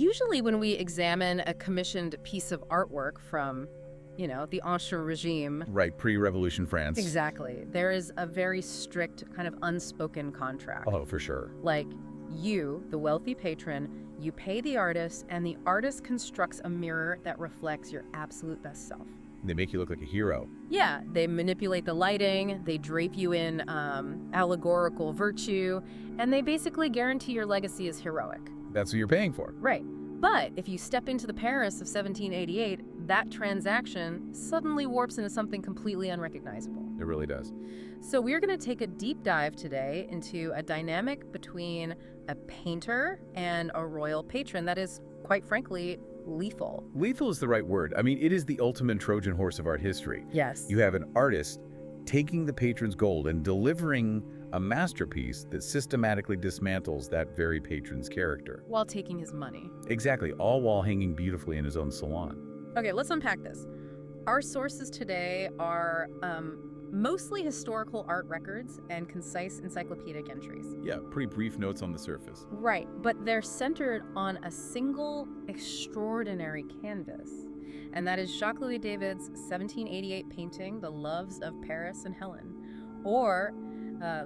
Usually when we examine a commissioned piece of artwork from, the Ancien Regime. Right, pre-revolution France. Exactly. There is a very strict kind of unspoken contract. Oh, for sure. Like, you, the wealthy patron, you pay the artist, and the artist constructs a mirror that reflects your absolute best self. They make you look like a hero. Yeah, they manipulate the lighting, they drape you in allegorical virtue, and they basically guarantee your legacy is heroic. That's what you're paying for. Right. But if you step into the Paris of 1788, that transaction suddenly warps into something completely unrecognizable. It really does. So we're going to take a deep dive today into a dynamic between a painter and a royal patron that is, quite frankly, lethal. Lethal is the right word. I mean, it is the ultimate Trojan horse of art history. Yes. You have an artist taking the patron's gold and delivering a masterpiece that systematically dismantles that very patron's character. While taking his money. Exactly, all while hanging beautifully in his own salon. Okay, let's unpack this. Our sources today are mostly historical art records and concise encyclopedic entries. Yeah, pretty brief notes on the surface. Right, but they're centered on a single extraordinary canvas. And that is Jacques-Louis David's 1788 painting, The Loves of Paris and Helen, or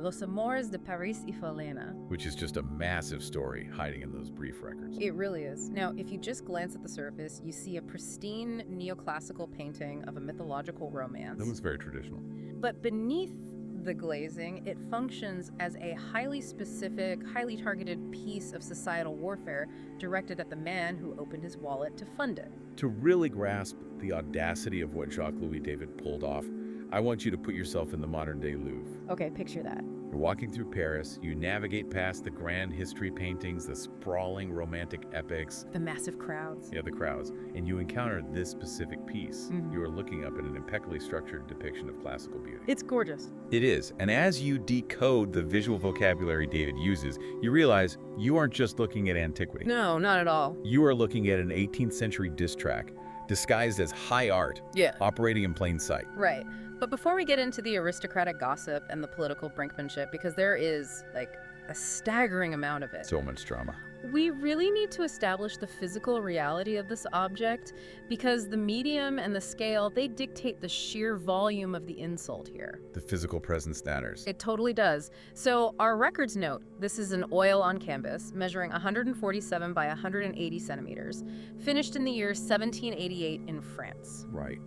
Los Amores de Paris y Helena. Which is just a massive story hiding in those brief records. It really is. Now, if you just glance at the surface, you see a pristine neoclassical painting of a mythological romance. That looks very traditional. But beneath the glazing, it functions as a highly specific, highly targeted piece of societal warfare directed at the man who opened his wallet to fund it. To really grasp the audacity of what Jacques-Louis David pulled off, I want you to put yourself in the modern-day Louvre. Okay, picture that. You're walking through Paris, you navigate past the grand history paintings, the sprawling romantic epics. The massive crowds. Yeah, the crowds. And you encounter this specific piece. You are looking up at an impeccably structured depiction of classical beauty. It's gorgeous. It is. And as you decode the visual vocabulary David uses, you realize you aren't just looking at antiquity. No, not at all. You are looking at an 18th century diss track, disguised as high art, operating in plain sight. Right. But before we get into the aristocratic gossip and the political brinkmanship, because there is, a staggering amount of it. So much drama. We really need to establish the physical reality of this object, because the medium and the scale, they dictate the sheer volume of the insult here. The physical presence matters. It totally does. So our records note, this is an oil on canvas, measuring 147 by 180 centimeters, finished in the year 1788 in France. Right.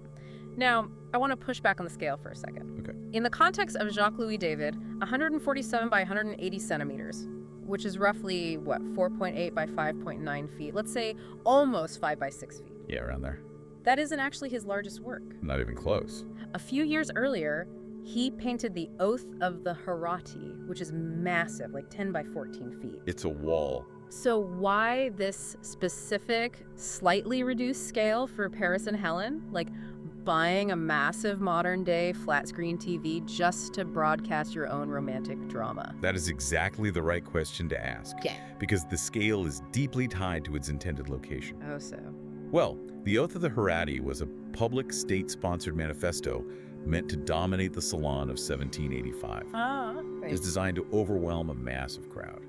Now, I want to push back on the scale for a second. Okay. In the context of Jacques-Louis David, 147 by 180 centimeters, which is roughly, 4.8 by 5.9 feet. Let's say almost 5 by 6 feet. Yeah, around there. That isn't actually his largest work. Not even close. A few years earlier, he painted the Oath of the Hierati, which is massive, 10 by 14 feet. It's a wall. So why this specific, slightly reduced scale for Paris and Helen? Buying a massive modern-day flat-screen TV just to broadcast your own romantic drama? That is exactly the right question to ask. Yeah. Because the scale is deeply tied to its intended location. Oh, so. Well, the Oath of the Hierati was a public state-sponsored manifesto meant to dominate the Salon of 1785. Right. It's designed to overwhelm a massive crowd.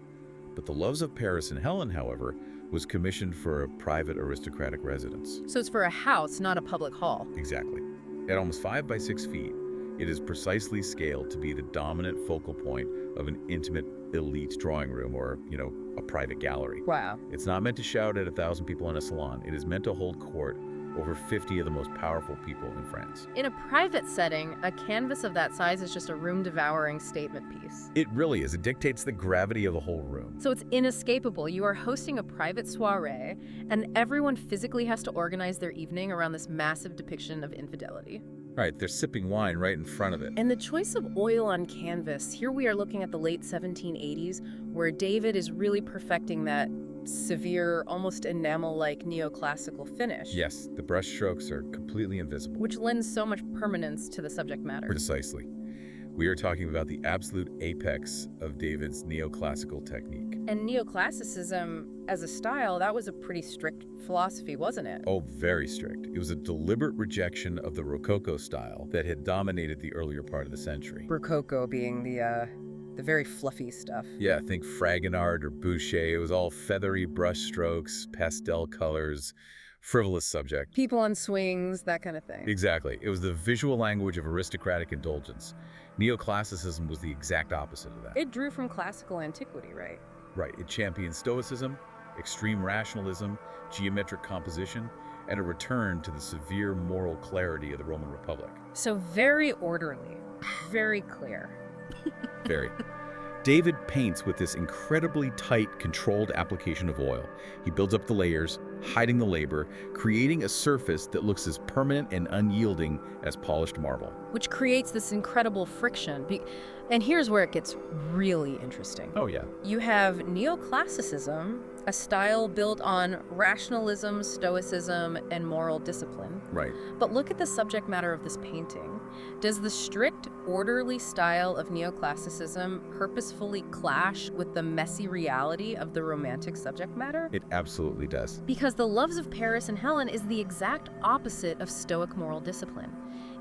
But the Loves of Paris and Helen, however, was commissioned for a private aristocratic residence. So it's for a house, not a public hall. Exactly. At almost 5 by 6 feet, it is precisely scaled to be the dominant focal point of an intimate elite drawing room or, a private gallery. Wow. It's not meant to shout at 1,000 people in a salon. It is meant to hold court over 50 of the most powerful people in France. In a private setting, a canvas of that size is just a room-devouring statement piece. It really is. It dictates the gravity of the whole room. So it's inescapable. You are hosting a private soiree, and everyone physically has to organize their evening around this massive depiction of infidelity. Right, they're sipping wine right in front of it. And the choice of oil on canvas, here we are looking at the late 1780s, where David is really perfecting that severe, almost enamel-like neoclassical finish. Yes, the brush strokes are completely invisible. Which lends so much permanence to the subject matter. Precisely. We are talking about the absolute apex of David's neoclassical technique. And neoclassicism, as a style, that was a pretty strict philosophy, wasn't it? Oh, very strict. It was a deliberate rejection of the Rococo style that had dominated the earlier part of the century. Rococo being the the very fluffy stuff. Yeah, think Fragonard or Boucher. It was all feathery brush strokes, pastel colors, frivolous subject. People on swings, that kind of thing. Exactly. It was the visual language of aristocratic indulgence. Neoclassicism was the exact opposite of that. It drew from classical antiquity, right? Right. It championed stoicism, extreme rationalism, geometric composition, and a return to the severe moral clarity of the Roman Republic. So very orderly, very clear. Very. David paints with this incredibly tight, controlled application of oil. He builds up the layers, hiding the labor, creating a surface that looks as permanent and unyielding as polished marble. Which creates this incredible friction. And here's where it gets really interesting. Oh, yeah. You have neoclassicism, a style built on rationalism, stoicism, and moral discipline. Right. But look at the subject matter of this painting. Does the strict, orderly style of neoclassicism purposefully clash with the messy reality of the romantic subject matter? It absolutely does. Because the loves of Paris and Helen is the exact opposite of stoic moral discipline.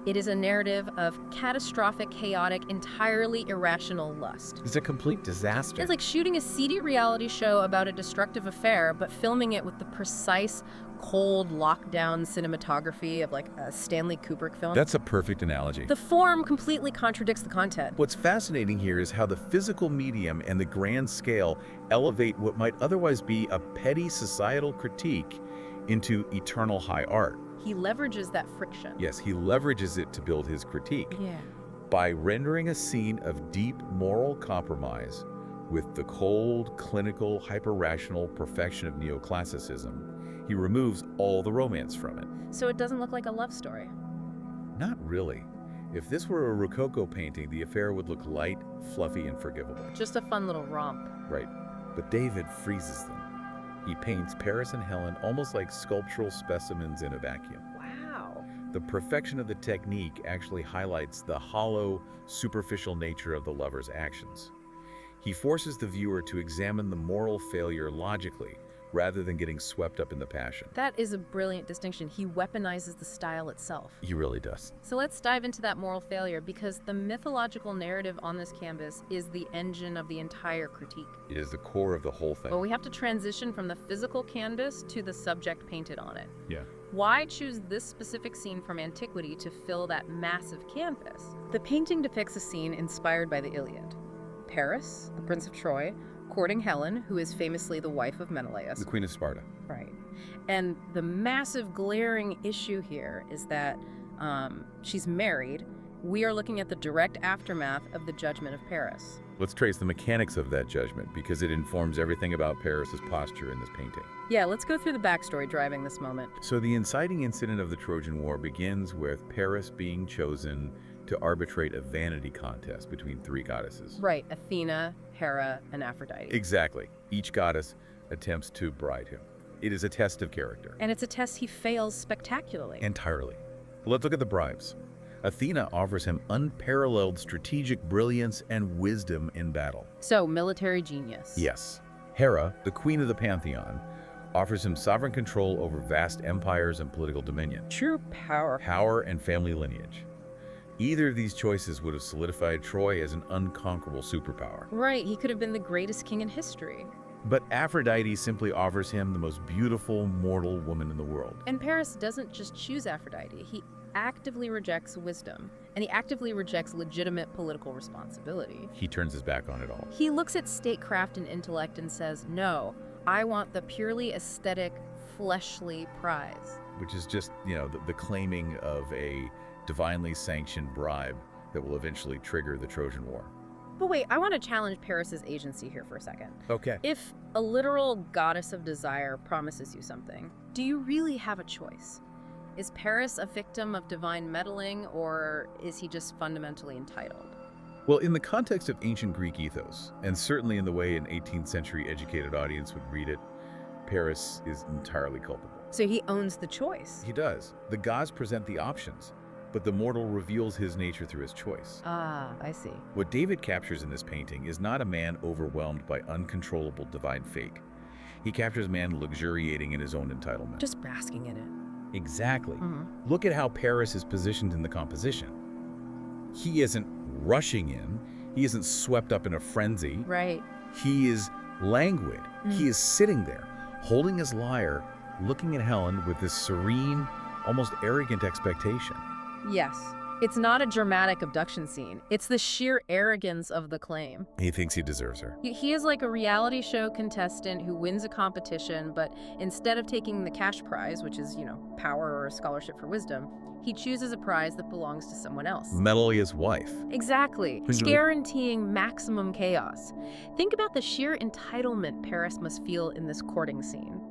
It is a narrative of catastrophic, chaotic, entirely irrational lust. It's a complete disaster. It's like shooting a seedy reality show about a destructive affair, but filming it with the precise, cold, lockdown cinematography of like a Stanley Kubrick film. That's a perfect analogy. The form completely contradicts the content. What's fascinating here is how the physical medium and the grand scale elevate what might otherwise be a petty societal critique into eternal high art. He leverages that friction. Yes, he leverages it to build his critique. Yeah. By rendering a scene of deep moral compromise with the cold, clinical, hyper-rational perfection of neoclassicism, he removes all the romance from it. So it doesn't look like a love story. Not really. If this were a Rococo painting, the affair would look light, fluffy, and forgivable. Just a fun little romp. Right. But David freezes them. He paints Paris and Helen almost like sculptural specimens in a vacuum. Wow. The perfection of the technique actually highlights the hollow, superficial nature of the lover's actions. He forces the viewer to examine the moral failure logically, rather than getting swept up in the passion. That is a brilliant distinction. He weaponizes the style itself. He really does. So let's dive into that moral failure, because the mythological narrative on this canvas is the engine of the entire critique. It is the core of the whole thing. But we have to transition from the physical canvas to the subject painted on it. Yeah. Why choose this specific scene from antiquity to fill that massive canvas? The painting depicts a scene inspired by the Iliad. Paris, the Prince of Troy, courting Helen, who is famously the wife of Menelaus. The Queen of Sparta. Right. And the massive glaring issue here is that she's married. We are looking at the direct aftermath of the judgment of Paris. Let's trace the mechanics of that judgment, because it informs everything about Paris's posture in this painting. Yeah, let's go through the backstory driving this moment. So the inciting incident of the Trojan War begins with Paris being chosen to arbitrate a vanity contest between three goddesses. Right, Athena, Hera, and Aphrodite. Exactly. Each goddess attempts to bride him. It is a test of character. And it's a test he fails spectacularly. Entirely. Let's look at the bribes. Athena offers him unparalleled strategic brilliance and wisdom in battle. So, military genius. Yes. Hera, the queen of the pantheon, offers him sovereign control over vast empires and political dominion. True power. Power and family lineage. Either of these choices would have solidified Troy as an unconquerable superpower. Right, he could have been the greatest king in history. But Aphrodite simply offers him the most beautiful mortal woman in the world. And Paris doesn't just choose Aphrodite, he actively rejects wisdom, and he actively rejects legitimate political responsibility. He turns his back on it all. He looks at statecraft and intellect and says, no, I want the purely aesthetic, fleshly prize. Which is just, the claiming of a divinely sanctioned bribe that will eventually trigger the Trojan War. But wait, I want to challenge Paris's agency here for a second. Okay. If a literal goddess of desire promises you something, do you really have a choice? Is Paris a victim of divine meddling, or is he just fundamentally entitled? Well, in the context of ancient Greek ethos, and certainly in the way an 18th century educated audience would read it, Paris is entirely culpable. So he owns the choice. He does. The gods present the options, but the mortal reveals his nature through his choice. Ah, I see. What David captures in this painting is not a man overwhelmed by uncontrollable divine fate. He captures a man luxuriating in his own entitlement. Just basking in it. Exactly. Look at how Paris is positioned in the composition. He isn't rushing in. He isn't swept up in a frenzy. Right. He is languid. He is sitting there, holding his lyre, looking at Helen with this serene, almost arrogant expectation. Yes. It's not a dramatic abduction scene. It's the sheer arrogance of the claim. He thinks he deserves her. He is like a reality show contestant who wins a competition, but instead of taking the cash prize, which is, power or a scholarship for wisdom, he chooses a prize that belongs to someone else. Melolia's wife. Exactly. Guaranteeing maximum chaos. Think about the sheer entitlement Paris must feel in this courting scene.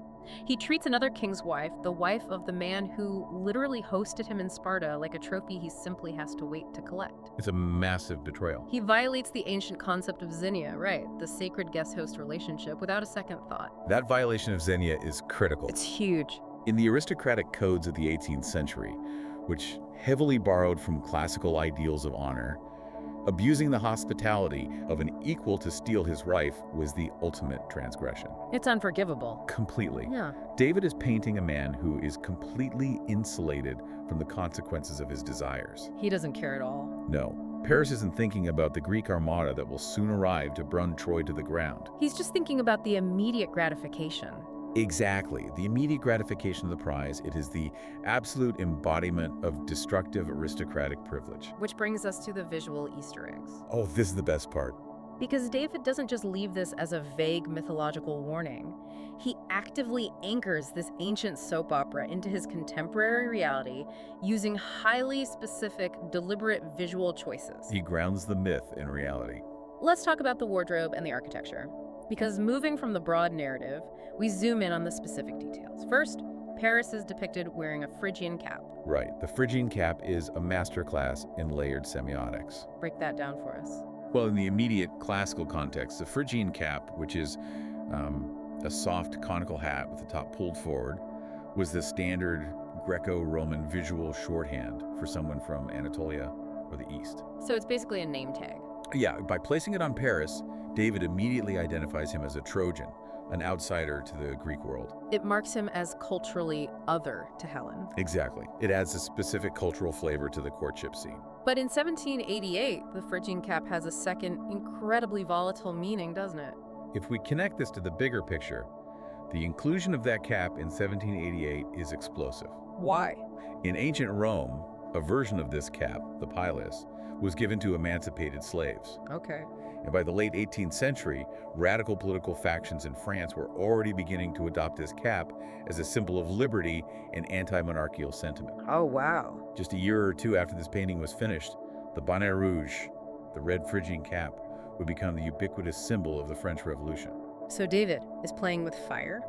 He treats another king's wife, the wife of the man who literally hosted him in Sparta, like a trophy he simply has to wait to collect. It's a massive betrayal. He violates the ancient concept of xenia, right, the sacred guest-host relationship, without a second thought. That violation of xenia is critical. It's huge. In the aristocratic codes of the 18th century, which heavily borrowed from classical ideals of honor, abusing the hospitality of an equal to steal his wife was the ultimate transgression. It's unforgivable. Completely. Yeah. David is painting a man who is completely insulated from the consequences of his desires. He doesn't care at all. No. Paris isn't thinking about the Greek armada that will soon arrive to burn Troy to the ground. He's just thinking about the immediate gratification. Exactly. The immediate gratification of the prize. It is the absolute embodiment of destructive aristocratic privilege. Which brings us to the visual Easter eggs. Oh, this is the best part. Because David doesn't just leave this as a vague mythological warning. He actively anchors this ancient soap opera into his contemporary reality using highly specific, deliberate visual choices. He grounds the myth in reality. Let's talk about the wardrobe and the architecture. Because moving from the broad narrative, we zoom in on the specific details. First, Paris is depicted wearing a Phrygian cap. Right. The Phrygian cap is a masterclass in layered semiotics. Break that down for us. Well, in the immediate classical context, the Phrygian cap, which is a soft conical hat with the top pulled forward, was the standard Greco-Roman visual shorthand for someone from Anatolia or the East. So it's basically a name tag. Yeah, by placing it on Paris, David immediately identifies him as a Trojan, an outsider to the Greek world. It marks him as culturally other to Helen. Exactly. It adds a specific cultural flavor to the courtship scene. But in 1788, the Phrygian cap has a second, incredibly volatile meaning, doesn't it? If we connect this to the bigger picture, the inclusion of that cap in 1788 is explosive. Why? In ancient Rome, a version of this cap, the pilus, was given to emancipated slaves. Okay. And by the late 18th century, radical political factions in France were already beginning to adopt this cap as a symbol of liberty and anti-monarchical sentiment. Oh, wow. Just a year or two after this painting was finished, the bonnet rouge, the red Phrygian cap, would become the ubiquitous symbol of the French Revolution. So David is playing with fire.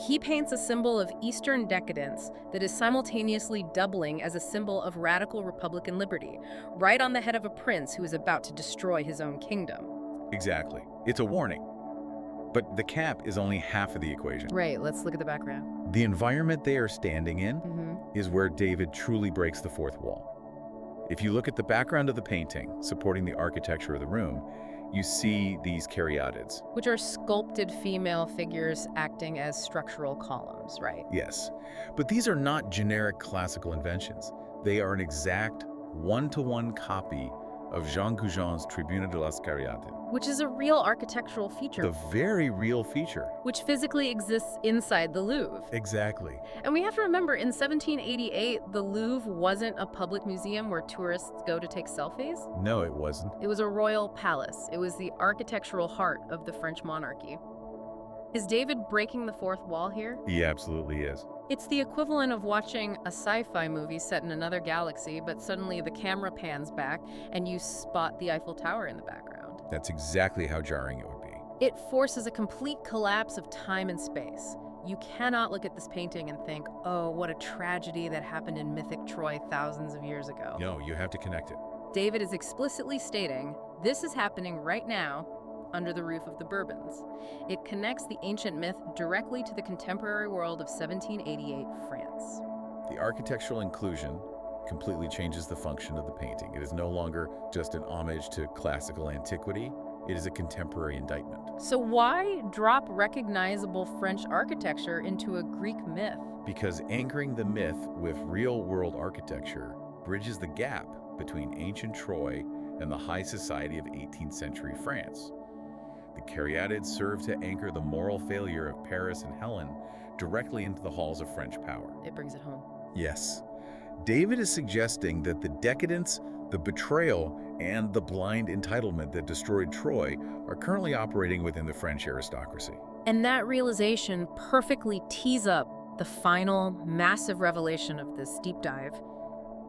He paints a symbol of Eastern decadence that is simultaneously doubling as a symbol of radical Republican liberty, right on the head of a prince who is about to destroy his own kingdom. Exactly. It's a warning. But the cap is only half of the equation. Right, let's look at the background. The environment they are standing in Mm-hmm. is where David truly breaks the fourth wall. If you look at the background of the painting, supporting the architecture of the room, you see these caryatids. Which are sculpted female figures acting as structural columns, right? Yes, but these are not generic classical inventions. They are an exact one-to-one copy of Jean Goujon's Tribune de las Caryatides. Which is a real architectural feature. The very real feature. Which physically exists inside the Louvre. Exactly. And we have to remember, in 1788, the Louvre wasn't a public museum where tourists go to take selfies. No, it wasn't. It was a royal palace. It was the architectural heart of the French monarchy. Is David breaking the fourth wall here? He absolutely is. It's the equivalent of watching a sci-fi movie set in another galaxy, but suddenly the camera pans back and you spot the Eiffel Tower in the background. That's exactly how jarring it would be. It forces a complete collapse of time and space. You cannot look at this painting and think, oh, what a tragedy that happened in mythic Troy thousands of years ago. No, you have to connect it. David is explicitly stating, this is happening right now under the roof of the Bourbons. It connects the ancient myth directly to the contemporary world of 1788 France. The architectural inclusion completely changes the function of the painting. It is no longer just an homage to classical antiquity. It is a contemporary indictment. So why drop recognizable French architecture into a Greek myth? Because anchoring the myth with real-world architecture bridges the gap between ancient Troy and the high society of 18th century France. The caryatids serve to anchor the moral failure of Paris and Helen directly into the halls of French power. It brings it home. Yes. David is suggesting that the decadence, the betrayal, and the blind entitlement that destroyed Troy are currently operating within the French aristocracy. And that realization perfectly tees up the final massive revelation of this deep dive,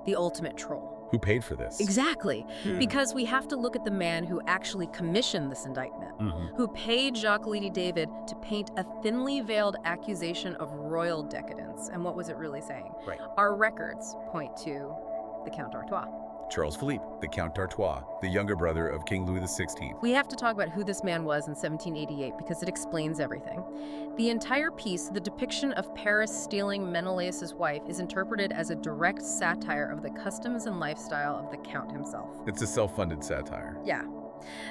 the ultimate troll. Who paid for this? Exactly, because we have to look at the man who actually commissioned this indictment, who paid Jacques-Louis David to paint a thinly veiled accusation of royal decadence. And what was it really saying? Right. Our records point to the Count Artois. Charles-Philippe, the Count d'Artois, the younger brother of King Louis XVI. We have to talk about who this man was in 1788 because it explains everything. The entire piece, the depiction of Paris stealing Menelaus' wife, is interpreted as a direct satire of the customs and lifestyle of the Count himself. It's a self-funded satire. Yeah.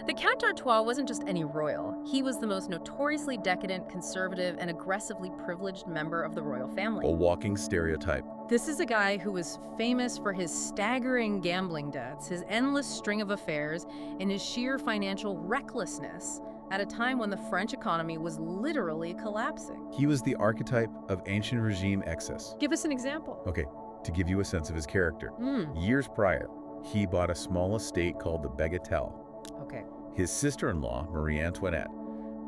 The Count d'Artois wasn't just any royal. He was the most notoriously decadent, conservative, and aggressively privileged member of the royal family. A walking stereotype. This is a guy who was famous for his staggering gambling debts, his endless string of affairs, and his sheer financial recklessness at a time when the French economy was literally collapsing. He was the archetype of ancient regime excess. Give us an example. Okay, to give you a sense of his character. Years prior, he bought a small estate called the Bagatelle. Okay. His sister-in-law, Marie Antoinette,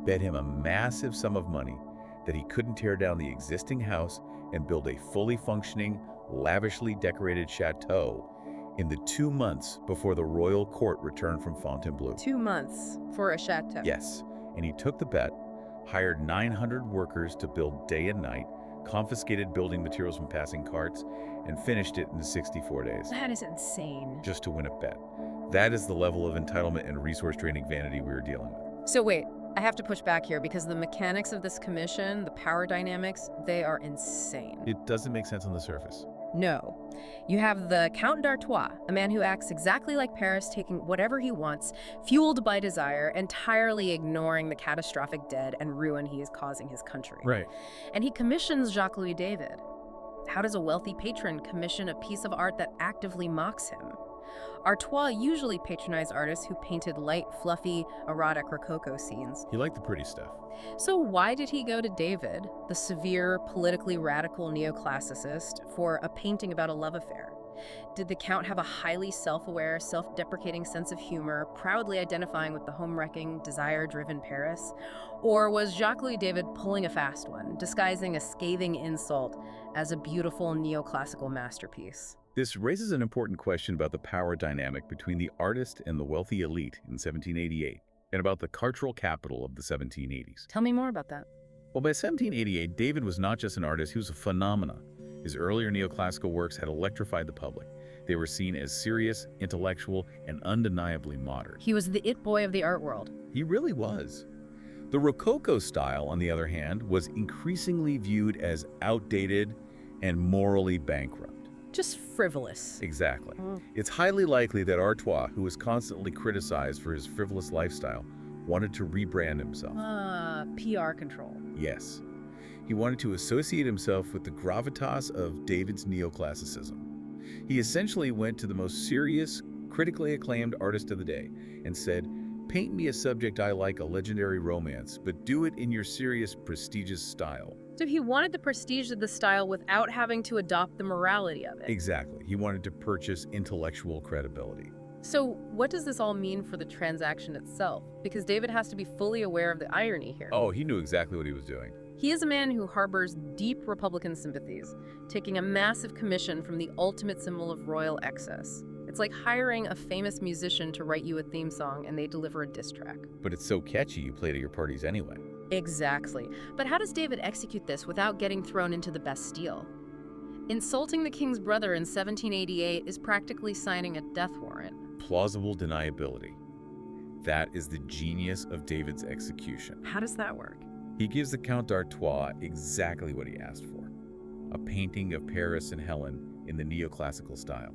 bet him a massive sum of money that he couldn't tear down the existing house and build a fully functioning, lavishly decorated chateau in the 2 months before the royal court returned from Fontainebleau. 2 months for a chateau. Yes, and he took the bet, hired 900 workers to build day and night, confiscated building materials from passing carts, and finished it in 64 days. That is insane. Just to win a bet. That is the level of entitlement and resource-draining vanity we are dealing with. So wait, I have to push back here because the mechanics of this commission, the power dynamics, they are insane. It doesn't make sense on the surface. No. You have the Count d'Artois, a man who acts exactly like Paris, taking whatever he wants, fueled by desire, entirely ignoring the catastrophic debt and ruin he is causing his country. Right. And he commissions Jacques-Louis David. How does a wealthy patron commission a piece of art that actively mocks him? Artois usually patronized artists who painted light, fluffy, erotic Rococo scenes. He liked the pretty stuff. So why did he go to David, the severe, politically radical neoclassicist, for a painting about a love affair? Did the Count have a highly self-aware, self-deprecating sense of humor, proudly identifying with the home-wrecking, desire-driven Paris? Or was Jacques-Louis David pulling a fast one, disguising a scathing insult as a beautiful neoclassical masterpiece? This raises an important question about the power dynamic between the artist and the wealthy elite in 1788, and about the cultural capital of the 1780s. Tell me more about that. Well, by 1788, David was not just an artist, he was a phenomenon. His earlier neoclassical works had electrified the public. They were seen as serious, intellectual, and undeniably modern. He was the it boy of the art world. He really was. The Rococo style, on the other hand, was increasingly viewed as outdated and morally bankrupt. Just frivolous. Exactly. It's highly likely that Artois, who was constantly criticized for his frivolous lifestyle, wanted to rebrand himself. PR control. Yes. He wanted to associate himself with the gravitas of David's neoclassicism. He essentially went to the most serious, critically acclaimed artist of the day and said, "Paint me a subject I like, a legendary romance, but do it in your serious, prestigious style." So he wanted the prestige of the style without having to adopt the morality of it. Exactly. He wanted to purchase intellectual credibility. So what does this all mean for the transaction itself? Because David has to be fully aware of the irony here. Oh, he knew exactly what he was doing. He is a man who harbors deep Republican sympathies, taking a massive commission from the ultimate symbol of royal excess. It's like hiring a famous musician to write you a theme song and they deliver a diss track. But it's so catchy you play it at your parties anyway. Exactly. But how does David execute this without getting thrown into the Bastille? Insulting the king's brother in 1788 is practically signing a death warrant. Plausible deniability. That is the genius of David's execution. How does that work? He gives the Count d'Artois exactly what he asked for, a painting of Paris and Helen in the neoclassical style.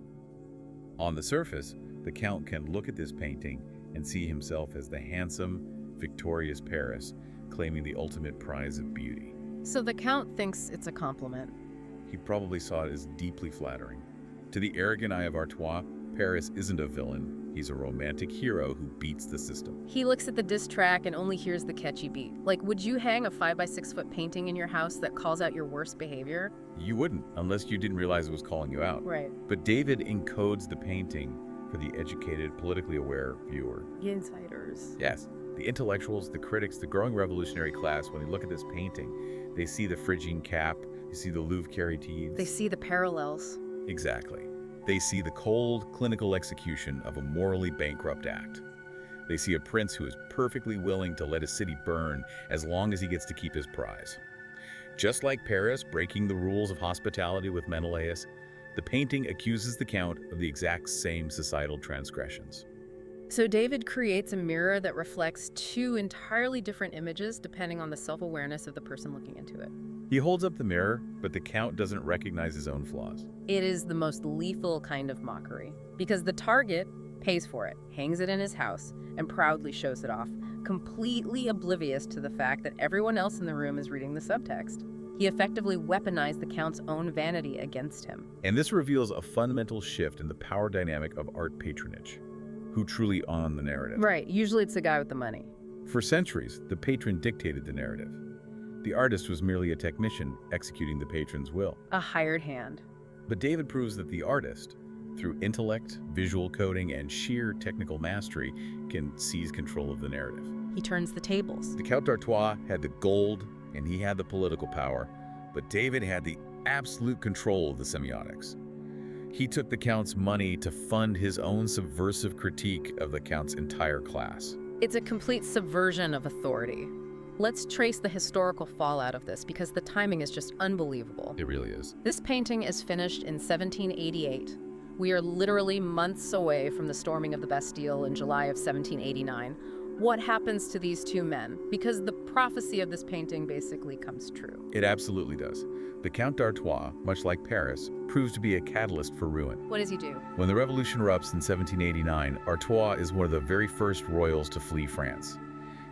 On the surface, the Count can look at this painting and see himself as the handsome, victorious Paris, claiming the ultimate prize of beauty. So the Count thinks it's a compliment. He probably saw it as deeply flattering. To the arrogant eye of Artois, Paris isn't a villain, He's a romantic hero who beats the system. He looks at the diss track and only hears the catchy beat. Like, would you hang a 5 by 6 foot painting in your house that calls out your worst behavior? You wouldn't, unless you didn't realize it was calling you out. Right. But David encodes the painting for the educated, politically aware viewer. The insiders. Yes. The intellectuals, the critics, the growing revolutionary class, when they look at this painting, they see the Phrygian cap, they see the Louvre caryatides. They see the parallels. Exactly. They see the cold, clinical execution of a morally bankrupt act. They see a prince who is perfectly willing to let his city burn as long as he gets to keep his prize. Just like Paris breaking the rules of hospitality with Menelaus, the painting accuses the Count of the exact same societal transgressions. So David creates a mirror that reflects two entirely different images depending on the self-awareness of the person looking into it. He holds up the mirror, but the Count doesn't recognize his own flaws. It is the most lethal kind of mockery, because the target pays for it, hangs it in his house, and proudly shows it off, completely oblivious to the fact that everyone else in the room is reading the subtext. He effectively weaponized the Count's own vanity against him. And this reveals a fundamental shift in the power dynamic of art patronage. Who truly owned the narrative? Right, usually it's the guy with the money. For centuries, the patron dictated the narrative. The artist was merely a technician executing the patron's will. A hired hand. But David proves that the artist, through intellect, visual coding, and sheer technical mastery, can seize control of the narrative. He turns the tables. The Count d'Artois had the gold and he had the political power, but David had the absolute control of the semiotics. He took the Count's money to fund his own subversive critique of the Count's entire class. It's a complete subversion of authority. Let's trace the historical fallout of this because the timing is just unbelievable. It really is. This painting is finished in 1788. We are literally months away from the storming of the Bastille in July of 1789. What happens to these two men? Because the prophecy of this painting basically comes true. It absolutely does. The Count d'Artois, much like Paris, proves to be a catalyst for ruin. What does he do? When the revolution erupts in 1789, Artois is one of the very first royals to flee France.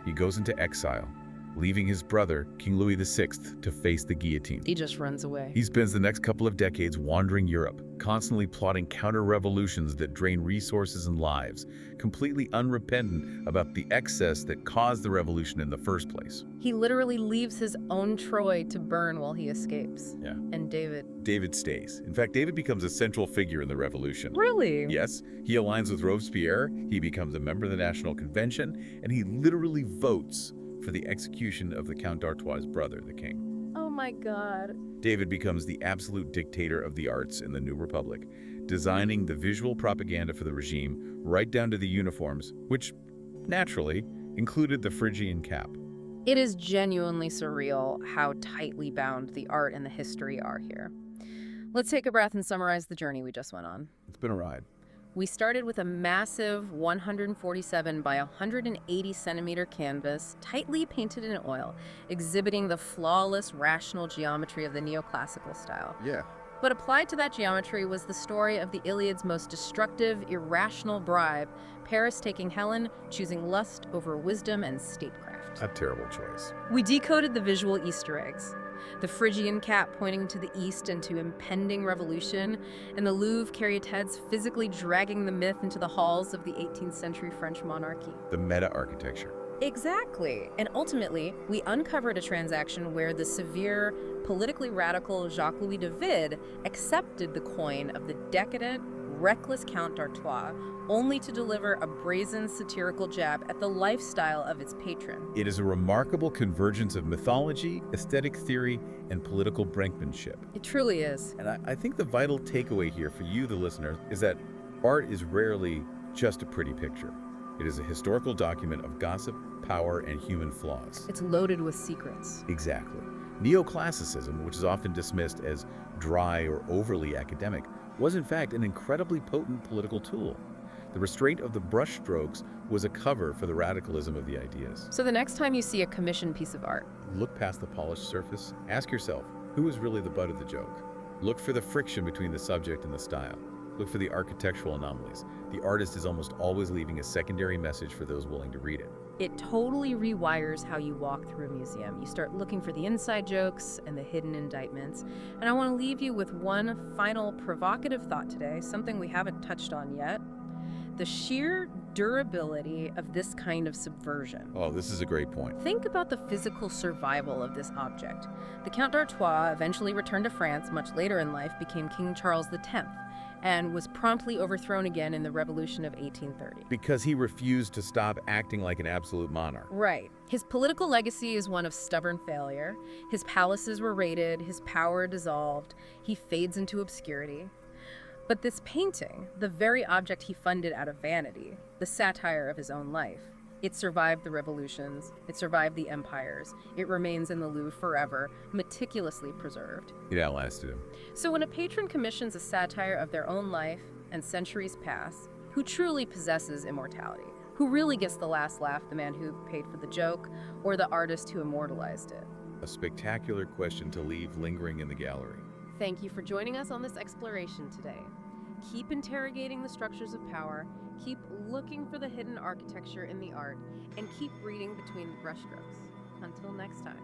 He goes into exile, leaving his brother, King Louis XVI, to face the guillotine. He just runs away. He spends the next couple of decades wandering Europe, constantly plotting counter-revolutions that drain resources and lives, completely unrepentant about the excess that caused the revolution in the first place. He literally leaves his own Troy to burn while he escapes. Yeah. And David stays. In fact, David becomes a central figure in the revolution. Really? Yes, he aligns with Robespierre, he becomes a member of the National Convention, and he literally votes for the execution of the Count d'Artois' brother, the king. Oh my God. David becomes the absolute dictator of the arts in the New Republic, designing the visual propaganda for the regime right down to the uniforms, which, naturally, included the Phrygian cap. It is genuinely surreal how tightly bound the art and the history are here. Let's take a breath and summarize the journey we just went on. It's been a ride. We started with a massive 147 by 180 centimeter canvas, tightly painted in oil, exhibiting the flawless, rational geometry of the neoclassical style. Yeah. But applied to that geometry was the story of the Iliad's most destructive, irrational bribe, Paris taking Helen, choosing lust over wisdom and statecraft. A terrible choice. We decoded the visual Easter eggs. The Phrygian cap pointing to the east and to impending revolution, and the Louvre caryatides physically dragging the myth into the halls of the 18th century French monarchy. The meta-architecture. Exactly. And ultimately, we uncovered a transaction where the severe, politically radical Jacques-Louis David accepted the coin of the decadent, reckless Count d'Artois, only to deliver a brazen satirical jab at the lifestyle of its patron. It is a remarkable convergence of mythology, aesthetic theory, and political brinkmanship. It truly is. And I think the vital takeaway here for you, the listener, is that art is rarely just a pretty picture. It is a historical document of gossip, power, and human flaws. It's loaded with secrets. Exactly. Neoclassicism, which is often dismissed as dry or overly academic, was in fact an incredibly potent political tool. The restraint of the brushstrokes was a cover for the radicalism of the ideas. So the next time you see a commissioned piece of art, Look past the polished surface. Ask yourself, who is really the butt of the joke? Look for the friction between the subject and the style. Look for the architectural anomalies. The artist is almost always leaving a secondary message for those willing to read it. it totally rewires how you walk through a museum. You start looking for the inside jokes and the hidden indictments. And I want to leave you with one final provocative thought today, something we haven't touched on yet. the sheer durability of this kind of subversion. Oh, this is a great point. Think about the physical survival of this object. The Count d'Artois eventually returned to France much later in life, became King Charles X, and was promptly overthrown again in the Revolution of 1830. Because he refused to stop acting like an absolute monarch. Right. His political legacy is one of stubborn failure. His palaces were raided, his power dissolved, he fades into obscurity. But this painting, the very object he funded out of vanity, the satire of his own life, it survived the revolutions, it survived the empires, it remains in the Louvre forever, meticulously preserved. It outlasted him. So when a patron commissions a satire of their own life and centuries past, who truly possesses immortality? Who really gets the last laugh, the man who paid for the joke, or the artist who immortalized it? A spectacular question to leave lingering in the gallery. Thank you for joining us on this exploration today. Keep interrogating the structures of power, keep looking for the hidden architecture in the art, and keep reading between the brushstrokes. Until next time.